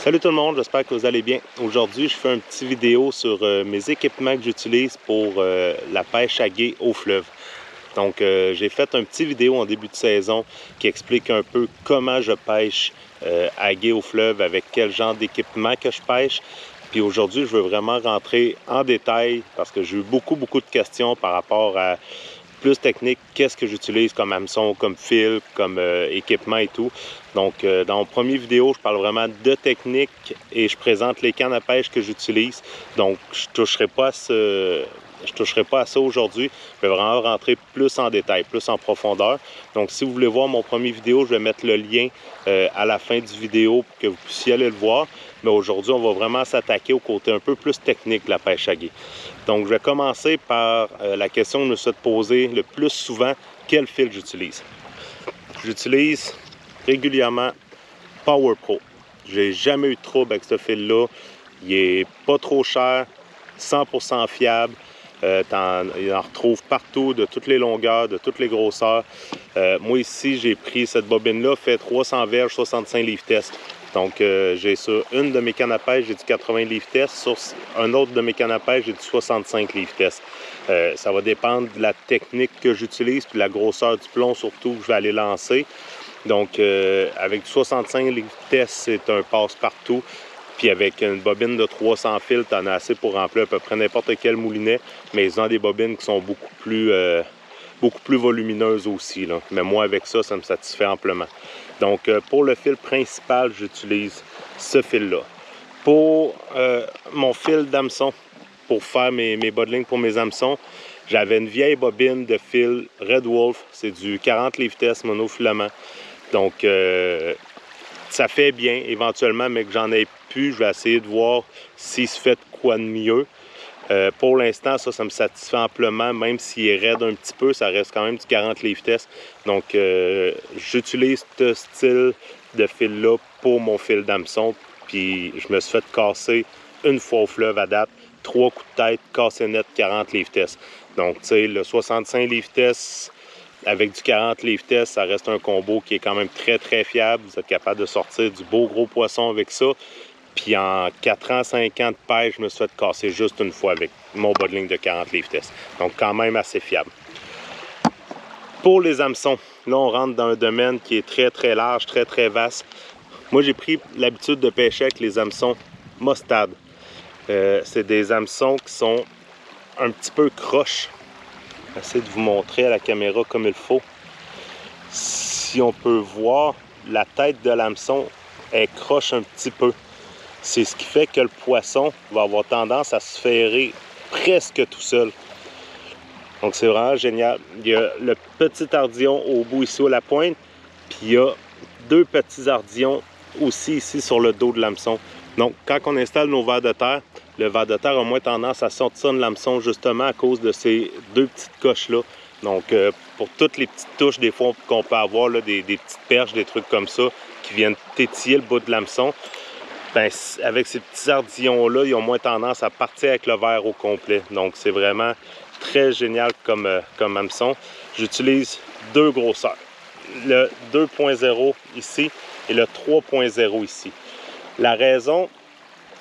Salut tout le monde, j'espère que vous allez bien. Aujourd'hui, je fais une petite vidéo sur mes équipements que j'utilise pour la pêche à gué au fleuve. Donc, j'ai fait une petite vidéo en début de saison qui explique un peu comment je pêche à gué au fleuve, avec quel genre d'équipement que je pêche. Puis aujourd'hui, je veux vraiment rentrer en détail parce que j'ai eu beaucoup de questions par rapport à plus technique, qu'est-ce que j'utilise comme hameçon, comme fil, comme équipement et tout. Donc, dans mon premier vidéo, je parle vraiment de technique et je présente les cannes à pêche que j'utilise. Donc, je ne toucherai pas à ça aujourd'hui. Je vais vraiment rentrer plus en détail, plus en profondeur. Donc, si vous voulez voir mon premier vidéo, je vais mettre le lien à la fin du vidéo pour que vous puissiez aller le voir. Mais aujourd'hui, on va vraiment s'attaquer au côté un peu plus technique de la pêche à gué. Donc, je vais commencer par la question que je me suis posée le plus souvent, quel fil j'utilise? J'utilise régulièrement Power Pro. J'ai jamais eu de trouble avec ce fil-là. Il est pas trop cher, 100% fiable. Il en retrouve partout, de toutes les longueurs, de toutes les grosseurs. Moi ici, j'ai pris cette bobine-là, fait 300 verges, 65 livres test. Donc, j'ai sur une de mes cannes à pêche, j'ai du 80 livres test. Sur un autre de mes cannes à pêche, j'ai du 65 livres test. Ça va dépendre de la technique que j'utilise, puis de la grosseur du plomb surtout que je vais aller lancer. Donc, avec du 65 livres test, c'est un passe-partout. Puis avec une bobine de 300 fils, tu en as assez pour remplir à peu près n'importe quel moulinet. Mais ils ont des bobines qui sont beaucoup plus volumineuses aussi, là. Mais moi, avec ça, ça me satisfait amplement. Donc, pour le fil principal, j'utilise ce fil-là. Pour mon fil d'hameçon, pour faire mes bas de ligne pour mes hameçons, j'avais une vieille bobine de fil Red Wolf. C'est du 40 livres test monofilament. Donc, ça fait bien éventuellement, mais que j'en ai plus, je vais essayer de voir s'il se fait quoi de mieux. Pour l'instant, ça me satisfait amplement, même s'il est raide un petit peu, ça reste quand même du 40 livres test. Donc, j'utilise ce style de fil-là pour mon fil d'hameçon. Puis, je me suis fait casser une fois au fleuve à date, 3 coups de tête, cassé net, 40 livres test. Donc, tu sais, le 65 livres test avec du 40 livres test, ça reste un combo qui est quand même très fiable. Vous êtes capable de sortir du beau gros poisson avec ça. Puis en 4 ans, 5 ans de pêche, je me suis fait casser juste une fois avec mon bas de ligne de 40 livres test. Donc quand même assez fiable. Pour les hameçons, là on rentre dans un domaine qui est très large, très vaste. Moi j'ai pris l'habitude de pêcher avec les hameçons Mostad. C'est des hameçons qui sont un petit peu croches. J'essaie de vous montrer à la caméra comme il faut. Si on peut voir, la tête de l'hameçon est croche un petit peu. C'est ce qui fait que le poisson va avoir tendance à se ferrer presque tout seul. Donc c'est vraiment génial. Il y a le petit ardillon au bout ici à la pointe, puis il y a 2 petits ardillons aussi ici sur le dos de l'hameçon. Donc quand on installe nos vers de terre, le ver de terre a moins tendance à sortir de l'hameçon justement à cause de ces 2 petites coches-là. Donc pour toutes les petites touches des fois qu'on peut avoir, là, des petites perches, des trucs comme ça, qui viennent tétiller le bout de l'hameçon, ben, avec ces petits ardillons-là, ils ont moins tendance à partir avec le verre au complet. Donc c'est vraiment très génial comme hameçon. J'utilise 2 grosseurs. Le 2.0 ici et le 3.0 ici. La raison,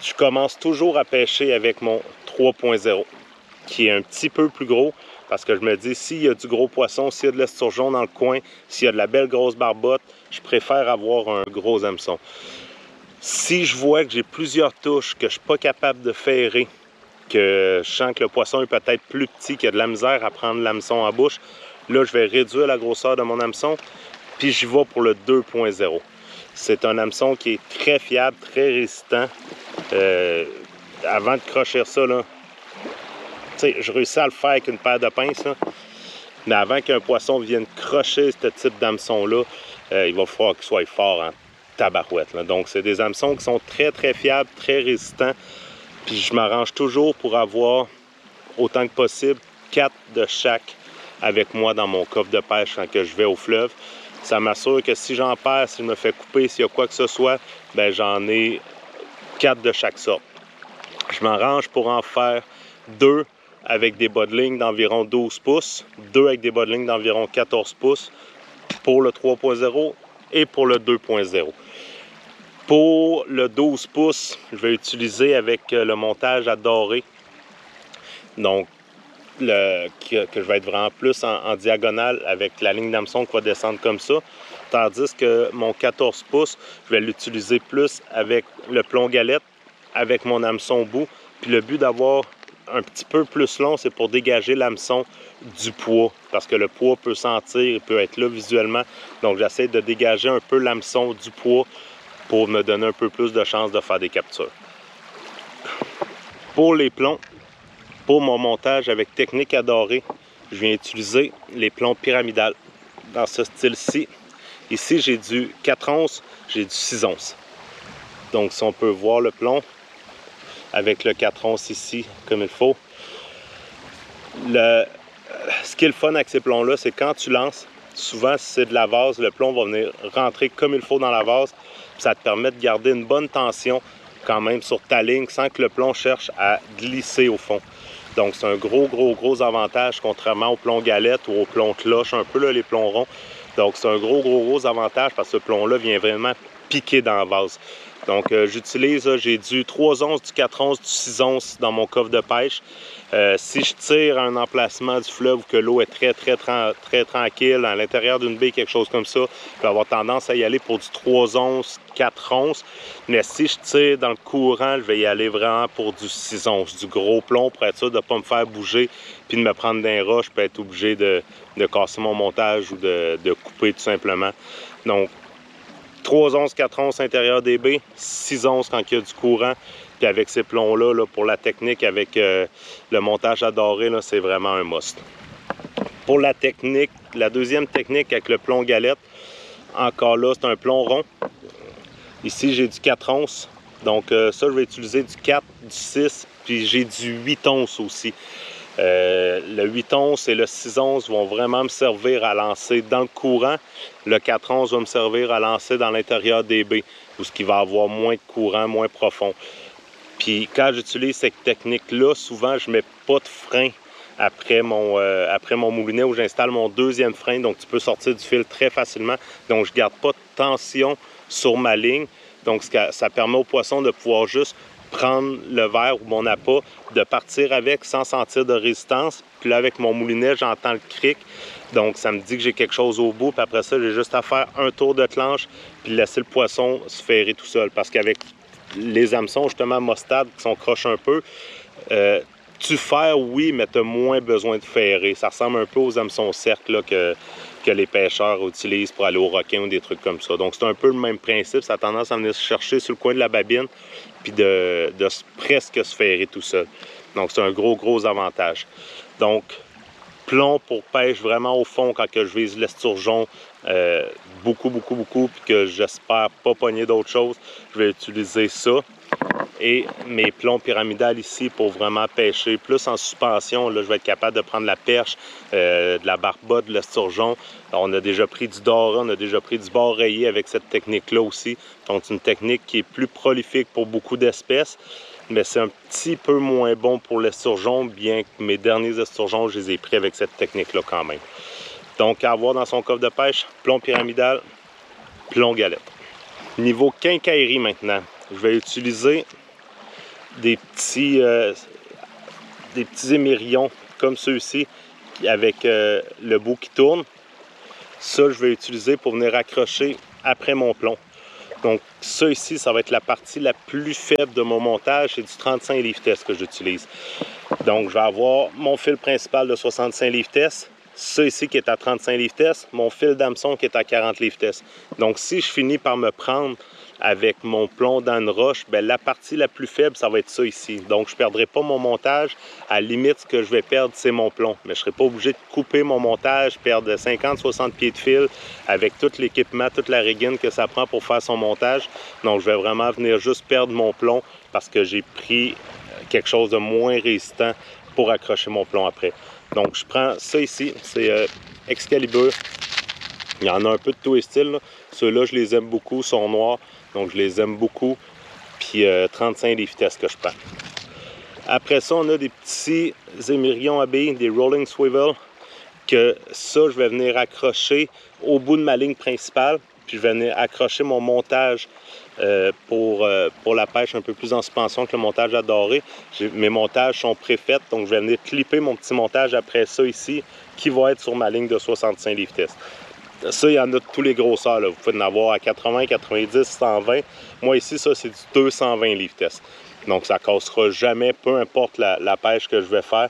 je commence toujours à pêcher avec mon 3.0, qui est un petit peu plus gros, parce que je me dis, s'il y a du gros poisson, s'il y a de l'esturgeon dans le coin, s'il y a de la belle grosse barbotte, je préfère avoir un gros hameçon. Si je vois que j'ai plusieurs touches, que je ne suis pas capable de ferrer, que je sens que le poisson est peut-être plus petit, qu'il y a de la misère à prendre l'hameçon en bouche, là, je vais réduire la grosseur de mon hameçon, puis j'y vais pour le 2.0. C'est un hameçon qui est très fiable, très résistant. Avant de crocher ça, là, je réussis à le faire avec une paire de pinces, là, mais avant qu'un poisson vienne crocher ce type d'hameçon-là, il va falloir qu'il soit fort en tabarouette, là. Donc, c'est des hameçons qui sont très fiables, très résistants. Puis, je m'arrange toujours pour avoir, autant que possible, 4 de chaque avec moi dans mon coffre de pêche quand que je vais au fleuve. Ça m'assure que si j'en perds, si je me fais couper, s'il y a quoi que ce soit, ben j'en ai 4 de chaque sorte. Je m'arrange pour en faire 2 avec des bas de ligne d'environ 12 pouces, 2 avec des bas de ligne d'environ 14 pouces pour le 3.0 et pour le 2.0. Pour le 12 pouces, je vais utiliser avec le montage à doré. Donc, que je vais être vraiment plus en diagonale avec la ligne d'hameçon qui va descendre comme ça. Tandis que mon 14 pouces, je vais l'utiliser plus avec le plomb galette, avec mon hameçon au bout. Puis le but d'avoir un petit peu plus long, c'est pour dégager l'hameçon du poids. Parce que le poids peut sentir, il peut être là visuellement. Donc j'essaie de dégager un peu l'hameçon du poids pour me donner un peu plus de chance de faire des captures. Pour les plombs, pour mon montage avec technique à dorer, je viens utiliser les plombs pyramidales dans ce style-ci. Ici, j'ai du 4 onces, j'ai du 6 onces. Donc, si on peut voir le plomb avec le 4 onces ici, comme il faut. Ce qui est le fun avec ces plombs-là, c'est quand tu lances, souvent, si c'est de la vase, le plomb va venir rentrer comme il faut dans la vase. Ça te permet de garder une bonne tension quand même sur ta ligne sans que le plomb cherche à glisser au fond. Donc, c'est un gros avantage contrairement au plomb galette ou au plomb cloche, un peu là, les plombs ronds. Donc, c'est un gros avantage parce que ce plomb-là vient vraiment piquer dans la vase. Donc, j'utilise, j'ai du 3 onces, du 4 onces, du 6 onces dans mon coffre de pêche. Si je tire à un emplacement du fleuve où que l'eau est très tranquille, à l'intérieur d'une baie, quelque chose comme ça, je vais avoir tendance à y aller pour du 3 onces, 4 onces. Mais si je tire dans le courant, je vais y aller vraiment pour du 6 onces, du gros plomb pour être sûr de ne pas me faire bouger puis de me prendre d'un roche, je peux être obligé de casser mon montage ou de couper tout simplement. Donc, 3 onces, 4 onces intérieur des baies, 6 onces quand il y a du courant. Puis avec ces plombs-là, là, pour la technique avec le montage à dorer, c'est vraiment un must. Pour la technique, la deuxième technique avec le plomb galette, encore là, c'est un plomb rond. Ici, j'ai du 4 onces. Donc ça, je vais utiliser du 4, du 6, puis j'ai du 8 onces aussi. Le 8 onces et le 6 onces vont vraiment me servir à lancer dans le courant. Le 4 onces va me servir à lancer dans l'intérieur des baies, où ce qui va avoir moins de courant, moins profond. Puis quand j'utilise cette technique-là, souvent je ne mets pas de frein après mon moulinet où j'installe mon deuxième frein. Donc tu peux sortir du fil très facilement. Donc je ne garde pas de tension sur ma ligne. Donc ça permet au poisson de pouvoir juste prendre le verre ou mon appât, de partir avec sans sentir de résistance. Puis là, avec mon moulinet, j'entends le cric. Donc, ça me dit que j'ai quelque chose au bout. Puis après ça, j'ai juste à faire un tour de planche puis laisser le poisson se ferrer tout seul. Parce qu'avec les hameçons, justement, mostades, qui sont croches un peu, tu ferres, oui, mais tu as moins besoin de ferrer. Ça ressemble un peu aux hameçons cercles là, que les pêcheurs utilisent pour aller au requin ou des trucs comme ça. Donc, c'est un peu le même principe. Ça a tendance à venir se chercher sur le coin de la babine puis de presque se ferrer tout seul. Donc, c'est un gros avantage. Donc, plomb pour pêche vraiment au fond quand que je vise l'esturgeon beaucoup, puis que j'espère pas pogner d'autres choses, je vais utiliser ça. Et mes plombs pyramidales ici pour vraiment pêcher plus en suspension. Là, je vais être capable de prendre la perche, de la barbotte, de l'esturgeon. On a déjà pris du doré, on a déjà pris du bord rayé avec cette technique-là aussi. Donc, c'est une technique qui est plus prolifique pour beaucoup d'espèces, mais c'est un petit peu moins bon pour l'esturgeon, bien que mes derniers esturgeons, je les ai pris avec cette technique-là quand même. Donc, à avoir dans son coffre de pêche, plomb pyramidal, plomb galette. Niveau quincaillerie maintenant, je vais utiliser des petits émerillons comme ceux-ci avec le bout qui tourne. Ça, je vais utiliser pour venir accrocher après mon plomb. Donc ça ici, ça va être la partie la plus faible de mon montage. C'est du 35 livres test que j'utilise. Donc je vais avoir mon fil principal de 65 livres test. Ça ici qui est à 35 livres test. Mon fil d'hameçon qui est à 40 livres test. Donc si je finis par me prendre avec mon plomb dans une roche, bien, la partie la plus faible, ça va être ça ici. Donc, je ne perdrai pas mon montage. À la limite, ce que je vais perdre, c'est mon plomb. Mais je ne serai pas obligé de couper mon montage, perdre 50-60 pieds de fil avec tout l'équipement, toute la régine que ça prend pour faire son montage. Donc, je vais vraiment venir juste perdre mon plomb parce que j'ai pris quelque chose de moins résistant pour accrocher mon plomb après. Donc, je prends ça ici, c'est Excalibur. Il y en a un peu de tous les styles. Ceux-là, je les aime beaucoup, sont noirs. Donc, je les aime beaucoup. Puis, 35 livres test que je prends. Après ça, on a des petits émerillons à billes, des rolling swivel, que ça, je vais venir accrocher au bout de ma ligne principale. Puis, je vais venir accrocher mon montage pour la pêche un peu plus en suspension que le montage à doré. Mes montages sont préfaits, donc je vais venir clipper mon petit montage après ça ici, qui va être sur ma ligne de 65 livres test. Ça, il y en a de tous les grosseurs, là. Vous pouvez en avoir à 80, 90, 120. Moi ici, ça, c'est du 220 livres test. Donc ça ne cassera jamais, peu importe la pêche que je vais faire.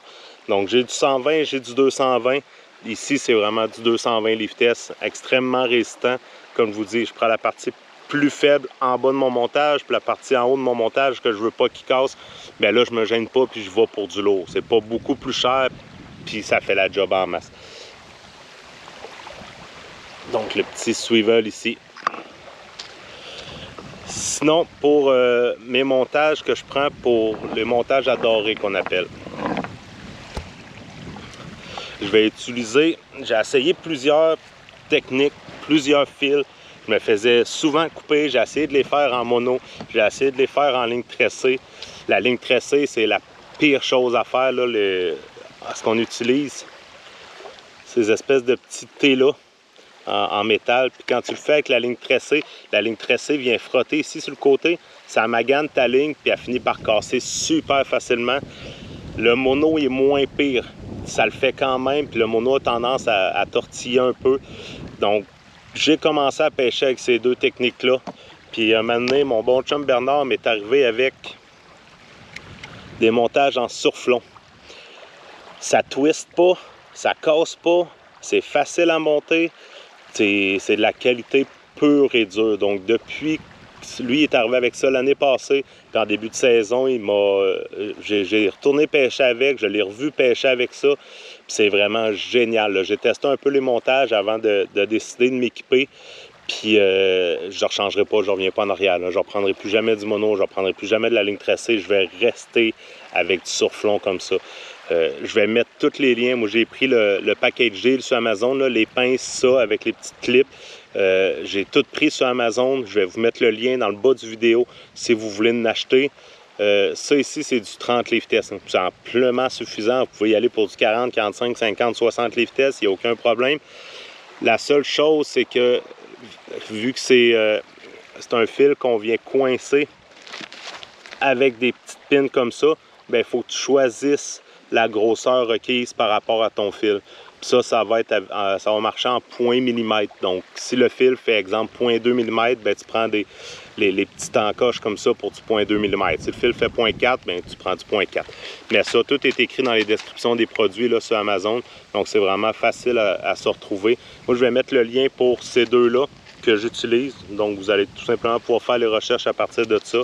Donc j'ai du 120, j'ai du 220. Ici, c'est vraiment du 220 livres test, extrêmement résistant. Comme je vous dis, je prends la partie plus faible en bas de mon montage, puis la partie en haut de mon montage que je veux pas qu'il casse, bien là, je me gêne pas, puis je vais pour du lourd. C'est pas beaucoup plus cher, puis ça fait la job en masse. Donc, le petit swivel ici. Sinon, pour mes montages que je prends pour les montages à doré qu'on appelle, je vais utiliser, j'ai essayé plusieurs techniques, plusieurs fils. Je me faisais souvent couper, j'ai essayé de les faire en mono, j'ai essayé de les faire en ligne tressée. La ligne tressée, c'est la pire chose à faire, là, ce qu'on utilise. Ces espèces de petits T-là en métal. Puis quand tu le fais avec la ligne tressée vient frotter ici sur le côté. Ça magane ta ligne, puis elle finit par casser super facilement. Le mono est moins pire. Ça le fait quand même, puis le mono a tendance à tortiller un peu. Donc, j'ai commencé à pêcher avec ces deux techniques-là. Puis un moment donné, mon bon chum Bernard m'est arrivé avec des montages en surflon. Ça twiste pas, ça casse pas, c'est facile à monter. C'est de la qualité pure et dure. Donc, depuis que lui est arrivé avec ça l'année passée, puis en début de saison, j'ai retourné pêcher avec, je l'ai revu pêcher avec ça. C'est vraiment génial. J'ai testé un peu les montages avant de décider de m'équiper. Puis, je ne rechangerai pas, je ne reviens pas en arrière. Là. Je ne reprendrai plus jamais du mono, je ne reprendrai plus jamais de la ligne tressée. Je vais rester avec du surflon comme ça. Je vais mettre tous les liens. Moi, j'ai pris le package deal sur Amazon, là, les pinces, ça, avec les petites clips. J'ai tout pris sur Amazon. Je vais vous mettre le lien dans le bas du vidéo si vous voulez en acheter. Ça ici, c'est du 30 livres test. C'est amplement suffisant. Vous pouvez y aller pour du 40, 45, 50, 60 livres test. Il n'y a aucun problème. La seule chose, c'est que vu que c'est un fil qu'on vient coincer avec des petites pins comme ça, il faut que tu choisisses la grosseur requise par rapport à ton fil. Puis ça va marcher en 0,1 mm. Donc, si le fil fait, exemple, 0,2 mm, tu prends les petites encoches comme ça pour du 0,2 mm. Si le fil fait 0,4, tu prends du 0,4. Mais ça, tout est écrit dans les descriptions des produits là, sur Amazon. Donc, c'est vraiment facile à se retrouver. Moi, je vais mettre le lien pour ces deux-là que j'utilise. Donc, vous allez tout simplement pouvoir faire les recherches à partir de ça.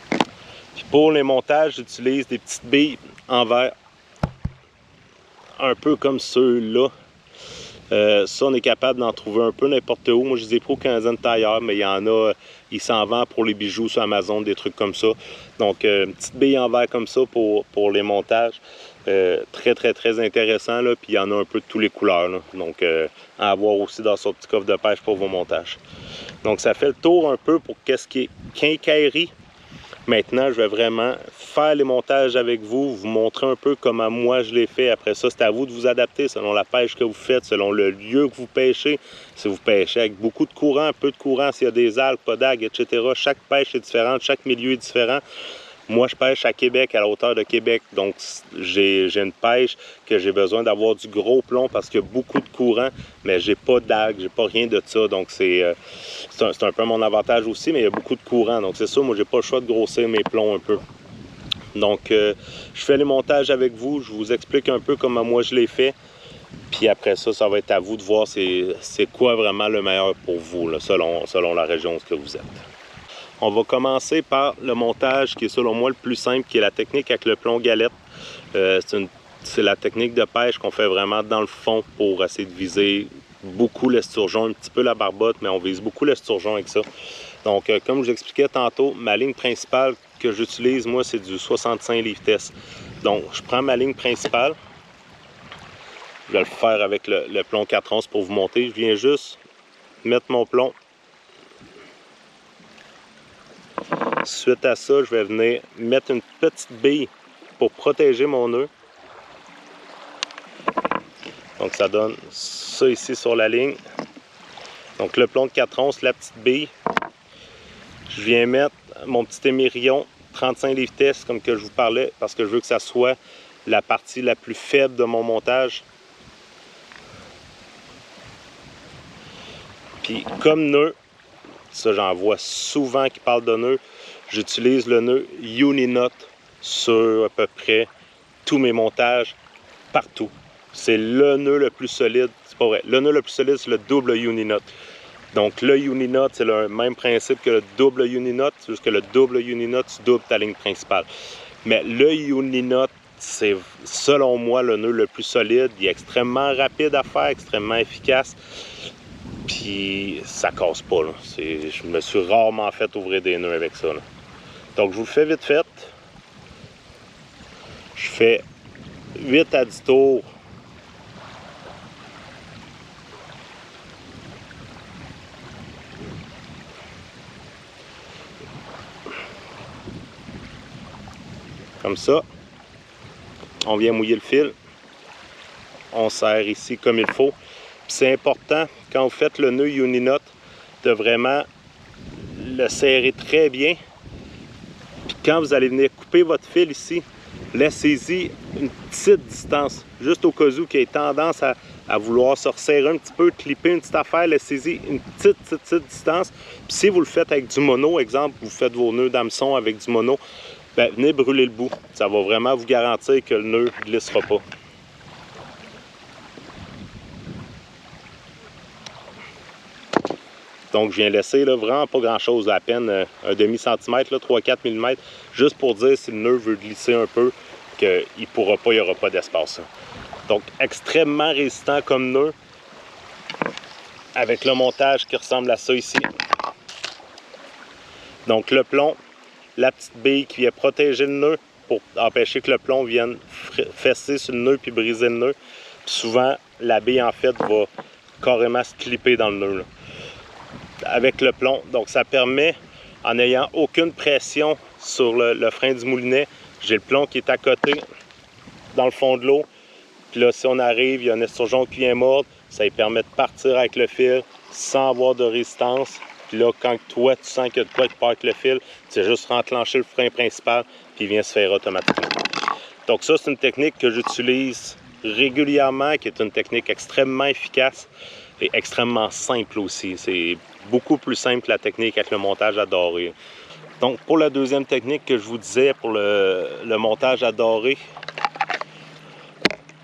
Puis pour les montages, j'utilise des petites billes en verre. Un peu comme ceux-là. Ça, on est capable d'en trouver un peu n'importe où. Moi, je les ai pris au Canadian Tire, mais il y en a, ils s'en vendent pour les bijoux sur Amazon, des trucs comme ça. Donc, une petite bille en verre comme ça pour les montages. Très, très, très intéressant. Là. Puis, il y en a un peu de toutes les couleurs. Là. Donc, à avoir aussi dans son petit coffre de pêche pour vos montages. Donc, ça fait le tour un peu pour qu'est-ce qui est quincaillerie. Maintenant, je vais vraiment faire les montages avec vous, vous montrer un peu comment moi je l'ai fait. Après ça, c'est à vous de vous adapter selon la pêche que vous faites, selon le lieu que vous pêchez. Si vous pêchez avec beaucoup de courant, peu de courant, s'il y a des algues, pas d'algues, etc. Chaque pêche est différente, chaque milieu est différent. Moi, je pêche à Québec, à la hauteur de Québec. Donc, j'ai une pêche que j'ai besoin d'avoir du gros plomb parce qu'il y a beaucoup de courant, mais j'ai pas d'algues, j'ai pas rien de ça. Donc, c'est un peu mon avantage aussi, mais il y a beaucoup de courant. Donc, c'est ça, moi, j'ai pas le choix de grossir mes plombs un peu. Donc, je fais les montages avec vous. Je vous explique un peu comment moi je l'ai fait. Puis après ça, ça va être à vous de voir c'est quoi vraiment le meilleur pour vous, là, selon la région où vous êtes. On va commencer par le montage qui est selon moi le plus simple, qui est la technique avec le plomb galette. C'est la technique de pêche qu'on fait vraiment dans le fond pour essayer de viser beaucoup l'esturgeon, un petit peu la barbotte, mais on vise beaucoup l'esturgeon avec ça. Donc, comme je vous expliquais tantôt, ma ligne principale que j'utilise, moi, c'est du 65 livres test. Donc, je prends ma ligne principale. Je vais le faire avec le plomb 4 onces pour vous montrer. Je viens juste mettre mon plomb. Suite à ça, je vais venir mettre une petite bille pour protéger mon nœud. Donc ça donne ça ici sur la ligne. Donc le plomb de 4 onces, la petite bille. Je viens mettre mon petit émerillon 35 livres test comme que je vous parlais parce que je veux que ça soit la partie la plus faible de mon montage. Puis comme nœud, ça j'en vois souvent qui parlent de nœud, j'utilise le nœud Uniknot sur à peu près tous mes montages, partout. C'est le nœud le plus solide, c'est pas vrai, le nœud le plus solide c'est le double Uniknot. Donc le Uniknot, c'est le même principe que le double Uniknot, c'est juste que le double Uniknot, tu doubles ta ligne principale. Mais le Uniknot, c'est selon moi le nœud le plus solide. Il est extrêmement rapide à faire, extrêmement efficace. Puis ça casse pas. Là. Je me suis rarement fait ouvrir des nœuds avec ça. Là. Donc je vous le fais vite fait. Je fais 8 à 10 tours. Comme ça. On vient mouiller le fil. On serre ici comme il faut. C'est important, quand vous faites le nœud Uniknot, de vraiment le serrer très bien. Puis quand vous allez venir couper votre fil ici, laissez-y une petite distance, juste au cas où qu'il y ait tendance à vouloir se resserrer un petit peu, clipper une petite affaire, laissez-y une petite distance. Puis si vous le faites avec du mono, exemple, vous faites vos nœuds d'hameçon avec du mono, ben, venez brûler le bout. Ça va vraiment vous garantir que le nœud ne glissera pas. Donc, je viens laisser là, vraiment pas grand-chose, à peine un demi-centimètre, 3-4 mm, juste pour dire si le nœud veut glisser un peu, qu'il ne pourra pas, il n'y aura pas d'espace. Donc, extrêmement résistant comme nœud, avec le montage qui ressemble à ça ici. Donc, le plomb, la petite bille qui vient protéger le nœud pour empêcher que le plomb vienne fesser sur le nœud puis briser le nœud. Puis souvent, la bille, en fait, va carrément se clipper dans le nœud, là. Avec le plomb. Donc ça permet, en n'ayant aucune pression sur le frein du moulinet, j'ai le plomb qui est à côté dans le fond de l'eau. Puis là, si on arrive, il y a un esturgeon qui vient mordre, ça lui permet de partir avec le fil sans avoir de résistance. Puis là, quand toi, tu sens qu'il y a de quoi qui part avec le fil, c'est juste renclencher le frein principal, puis il vient se faire automatiquement. Donc ça, c'est une technique que j'utilise régulièrement, qui est une technique extrêmement efficace et extrêmement simple aussi. C'est beaucoup plus simple que la technique avec le montage à dorer. Donc pour la deuxième technique que je vous disais, pour le montage à dorer,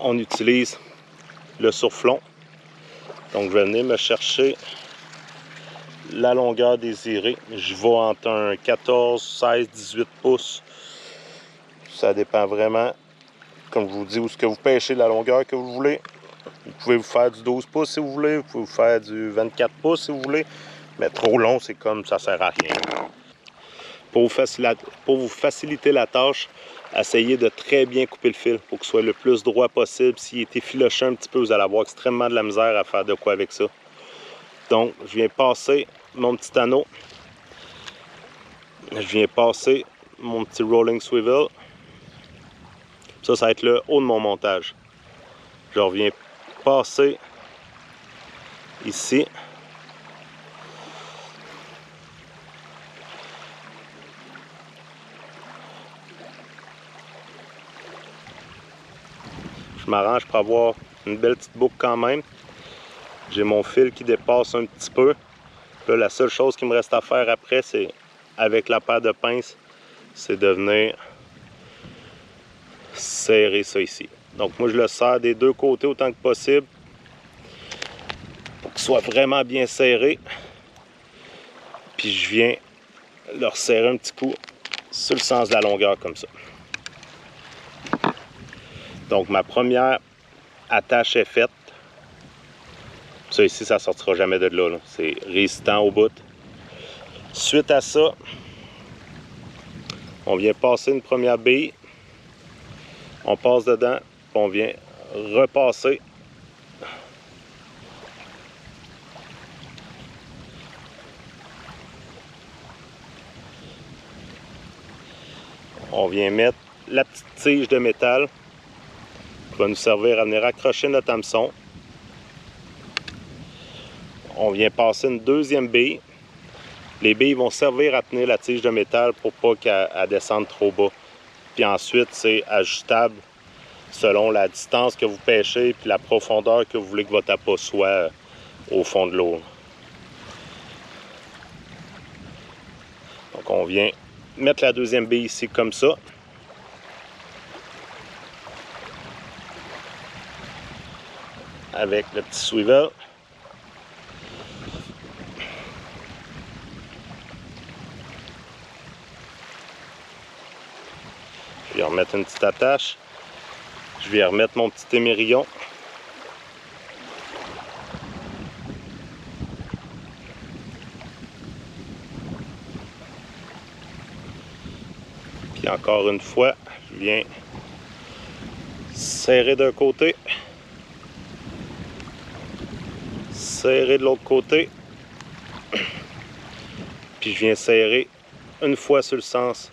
on utilise le surflon. Donc je vais venir me chercher la longueur désirée. Je vais entre un 14, 16, 18 pouces. Ça dépend vraiment, comme je vous dis, où est-ce que vous pêchez la longueur que vous voulez. Vous pouvez vous faire du 12 pouces si vous voulez, vous pouvez vous faire du 24 pouces si vous voulez, mais trop long, c'est comme ça sert à rien. Pour vous faciliter la tâche, essayez de très bien couper le fil pour qu'il soit le plus droit possible. S'il est effiloché un petit peu, vous allez avoir extrêmement de la misère à faire de quoi avec ça. Donc, je viens passer mon petit anneau. Je viens passer mon petit rolling swivel. Ça va être le haut de mon montage. Je reviens passer ici. Je m'arrange pour avoir une belle petite boucle quand même. J'ai mon fil qui dépasse un petit peu. Là, la seule chose qui me reste à faire après, c'est avec la paire de pinces, c'est de venir serrer ça ici. Donc moi je le serre des deux côtés autant que possible pour qu'il soit vraiment bien serré. Puis je viens le resserrer un petit coup sur le sens de la longueur comme ça. Donc ma première attache est faite. Ça ici, ça ne sortira jamais de là. C'est résistant au bout. Suite à ça, on vient passer une première bille. On passe dedans, puis on vient repasser. On vient mettre la petite tige de métal qui va nous servir à venir accrocher notre hameçon. On vient passer une deuxième bille. Les billes vont servir à tenir la tige de métal pour pas qu'elle descende trop bas. Puis ensuite, c'est ajustable selon la distance que vous pêchez et la profondeur que vous voulez que votre appât soit au fond de l'eau. Donc on vient mettre la deuxième bille ici comme ça. Avec le petit swivel. Je vais remettre une petite attache. Je vais remettre mon petit émerillon. Puis encore une fois, je viens serrer d'un côté. Serrer de l'autre côté. Puis je viens serrer une fois sur le sens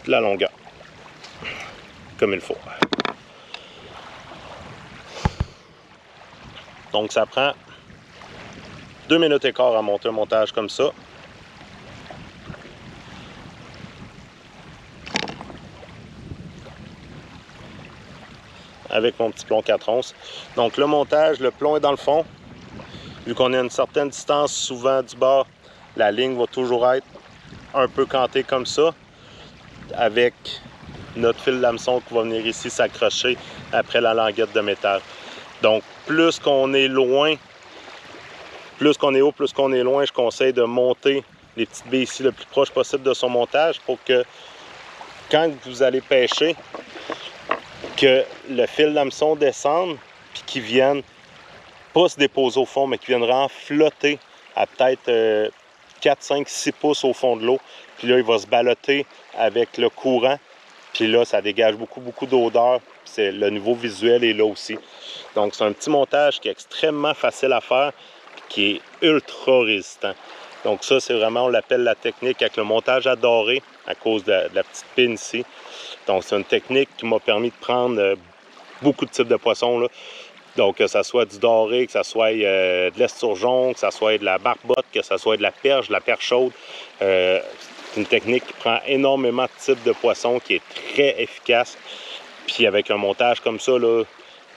de la longueur. Comme il faut. Donc ça prend 2 minutes et quart à monter un montage comme ça. Avec mon petit plomb 4 onces. Donc le montage, le plomb est dans le fond. Vu qu'on est à une certaine distance souvent du bord, la ligne va toujours être un peu cantée comme ça. Avec notre fil d'hameçon qui va venir ici s'accrocher après la languette de métal. Donc plus qu'on est loin, plus qu'on est haut, plus qu'on est loin, je conseille de monter les petites billes ici le plus proche possible de son montage pour que quand vous allez pêcher, que le fil d'hameçon descende puis qu'il vienne pas se déposer au fond, mais qu'il vienne vraiment flotter à peut-être 4, 5, 6 pouces au fond de l'eau. Puis là, il va se ballotter avec le courant. Puis là, ça dégage beaucoup d'odeur. Le niveau visuel est là aussi. Donc, c'est un petit montage qui est extrêmement facile à faire et qui est ultra résistant. Donc ça, c'est vraiment, on l'appelle la technique avec le montage à doré à cause de la petite pine ici. Donc, c'est une technique qui m'a permis de prendre beaucoup de types de poissons, là. Donc, que ce soit du doré, que ce soit de l'esturgeon, que ce soit de la barbotte, que ce soit de la perche chaude. C'est une technique qui prend énormément de types de poissons, qui est très efficace. Puis avec un montage comme ça, là,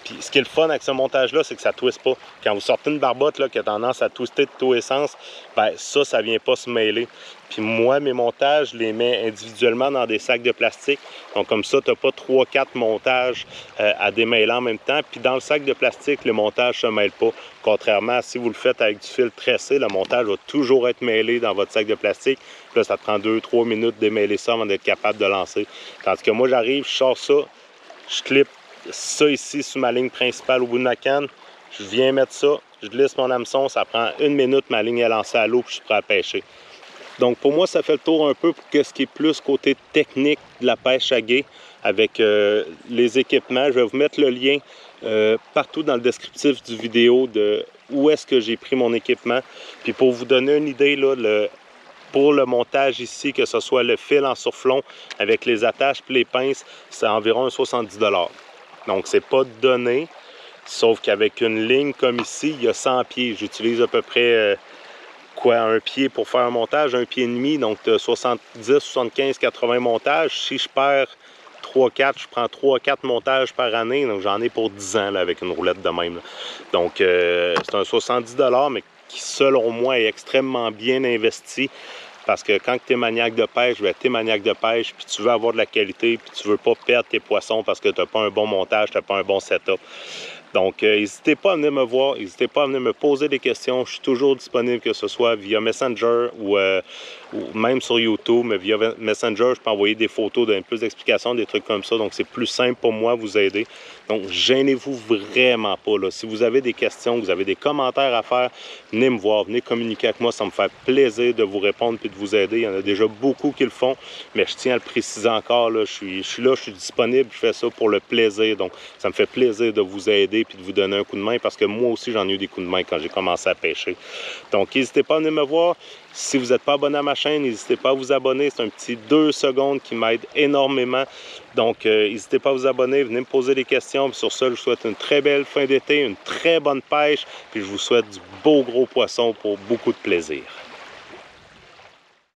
puis ce qui est le fun avec ce montage-là, c'est que ça ne twiste pas. Quand vous sortez une barbotte là, qui a tendance à twister de tous les sens, ben ça ne vient pas se mêler. Puis moi, mes montages, je les mets individuellement dans des sacs de plastique. Donc comme ça, tu n'as pas 3-4 montages à démêler en même temps. Puis dans le sac de plastique, le montage ne se mêle pas. Contrairement à si vous le faites avec du fil tressé, le montage va toujours être mêlé dans votre sac de plastique. Puis là, ça te prend 2-3 minutes de démêler ça avant d'être capable de lancer. Tandis que moi, j'arrive, je sors ça, je clippe ça ici sur ma ligne principale au bout de ma canne. Je viens mettre ça, je glisse mon hameçon, ça prend 1 minute, ma ligne est lancée à l'eau puis je suis prêt à pêcher. Donc pour moi, ça fait le tour un peu pour ce qui est plus côté technique de la pêche à gué avec les équipements. Je vais vous mettre le lien partout dans le descriptif du vidéo de où est-ce que j'ai pris mon équipement. Puis pour vous donner une idée, là, pour le montage ici, que ce soit le fil en surflon avec les attaches puis les pinces, c'est environ 70 $. Donc, c'est pas donné, sauf qu'avec une ligne comme ici, il y a 100 pieds. J'utilise à peu près un pied pour faire un montage, 1,5 pied. Donc, de 70, 75, 80 montages. Si je perds 3-4, je prends 3-4 montages par année. Donc, j'en ai pour 10 ans là, avec une roulette de même, là. Donc, c'est un 70 $, mais qui, selon moi, est extrêmement bien investi. Parce que quand tu es maniaque de pêche, tu es maniaque de pêche, puis tu veux avoir de la qualité, puis tu veux pas perdre tes poissons parce que tu n'as pas un bon montage, tu n'as pas un bon setup. Donc, n'hésitez pas à venir me voir, n'hésitez pas à venir me poser des questions. Je suis toujours disponible, que ce soit via Messenger ou même sur YouTube, mais via Messenger, je peux envoyer des photos, donner plus d'explications, des trucs comme ça. Donc, c'est plus simple pour moi vous aider. Donc, gênez-vous vraiment pas, là. Si vous avez des questions, vous avez des commentaires à faire, venez me voir, venez communiquer avec moi. Ça me fait plaisir de vous répondre et de vous aider. Il y en a déjà beaucoup qui le font, mais je tiens à le préciser encore, là. Je suis là, je suis disponible, je fais ça pour le plaisir. Donc, ça me fait plaisir de vous aider puis de vous donner un coup de main parce que moi aussi, j'en ai eu des coups de main quand j'ai commencé à pêcher. Donc, n'hésitez pas à venir me voir. Si vous n'êtes pas abonné à ma chaîne, n'hésitez pas à vous abonner. C'est un petit 2 secondes qui m'aide énormément. Donc, n'hésitez pas à vous abonner, venez me poser des questions. Puis sur ça, je vous souhaite une très belle fin d'été, une très bonne pêche. Puis je vous souhaite du beau gros poisson pour beaucoup de plaisir.